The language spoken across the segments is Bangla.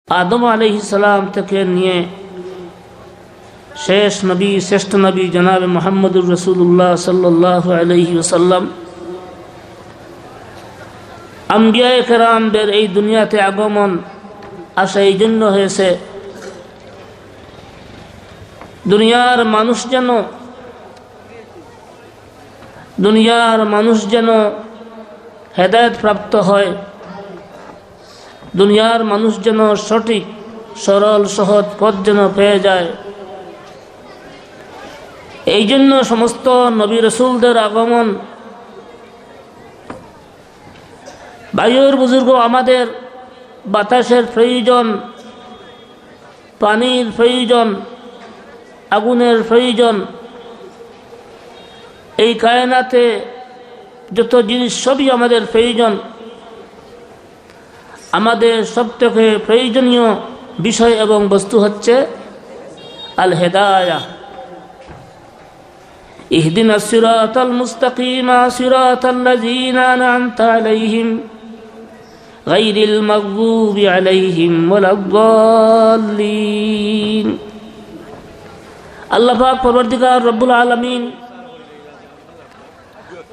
आदम अलैहिस्सलाम থেকে নিয়ে শেষ নবী শ্রেষ্ঠ নবী জনাব মুহাম্মদুর রাসূলুল্লাহ সাল্লাল্লাহু আলাইহি ওয়াসাল্লাম আম্বিয়ায়ে কেরামদের এই দুনিয়াতে আগমন আসা এই জন্য হয়েছে দুনিয়ার মানুষ যেন হেদায়েত প্রাপ্ত হয়, দুনিয়ার মানুষ যেন সঠিক সরল সহজ পথ যেন পেয়ে যায়। এই জন্য সমস্ত নবী রাসূলদের আগমন। ভাইয়ের বুজুর্গ, আমাদের বাতাসের প্রয়োজন, পানির প্রয়োজন, আগুনের প্রয়োজন। এই কায়নাতে যত জিনিস সবই আমাদের প্রয়োজন। আমাদের সবথেকে প্রয়োজনীয় বিষয় এবং বস্তু হচ্ছে আল হেদায়াহ। ইহদিনাস সিরাতাল মুস্তাকিম সিরাতাল্লাযীনা আন'আমতা আলাইহিম গায়রিল মাগযুবি আলাইহিম ওয়ালাদ-দাল্লিন। আল্লাহ পাক পরবর্তীকার রব্বুল আলামিন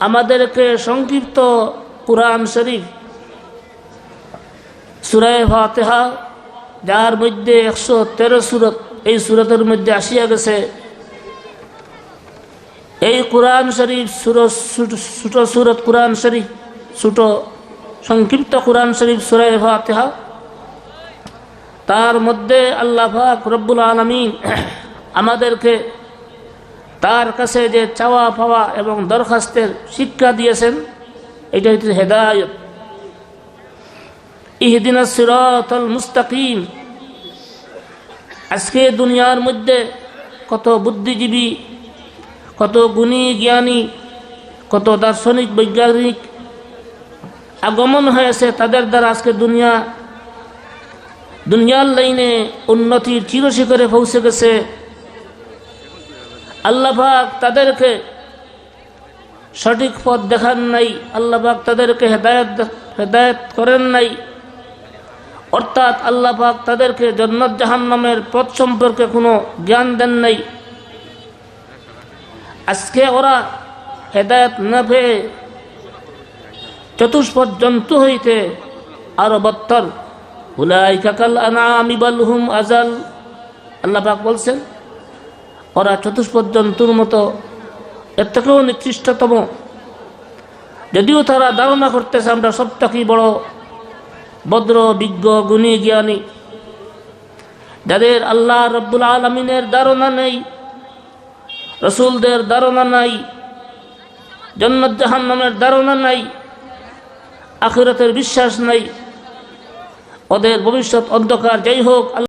আমাদেরকে সংক্ষিপ্ত কুরআন শরীফ সূরা ফাতিহা, যার মধ্যে 113 সূরত, এই সূরতের মধ্যে আসিয়া গেছে এই কুরআন শরীফ ছোট সূরত কুরআন শরীফ, ছোট সংক্ষিপ্ত কুরআন শরীফ সূরা ফাতিহা। তার মধ্যে আল্লাহ পাক রব্বুল আলামিন আমাদেরকে তার কাছে যে চাওয়া পাওয়া এবং দরখাস্তের শিক্ষা দিয়েছেন, এটা হচ্ছে হেদায়েত। ইহদিনাস সিরাতাল মুস্তাকিম। আজকে দুনিয়ার মধ্যে কত বুদ্ধিজীবী, কত গুণী জ্ঞানী, কত দার্শনিক বৈজ্ঞানিক আগমন হয়েছে, তাদের দ্বারা আজকে দুনিয়ার লাইনে উন্নতির চিরশিখরে পৌঁছে গেছে। আল্লাহ পাক তাদেরকে সঠিক পথ দেখান নাই, আল্লাহ পাক তাদেরকে হেদায়েত করেন নাই, অর্থাৎ আল্লাহ পাক তাদেরকে জান্নাত জাহান্নামের পথ সম্পর্কে কোনো জ্ঞান দেন নাই। আজকে ওরা হেদায়েত না পেয়ে চতুষ্পদ জন্তু হইতে আরো বত্তর। উলাইকা কাল আনআমি বাল হুম আযাল। আল্লাহ পাক বলছেন ওরা চতুষ্পদ জন্তুর মতো, এর থেকেও নিকৃষ্টতম। যদিও তারা ধারণা করতেছে আমরা সবথেকে বড় ভদ্র বিজ্ঞ গুণী জ্ঞানী, যাদের আল্লাহ রব্বুল আলামিনের ধারণা নেই, রসুলদের ধারণা নাই, জান্নাত জাহান্নামের ধারণা নাই, আখিরাতের বিশ্বাস নাই, ওদের ভবিষ্যৎ অন্ধকার। যাই হোক।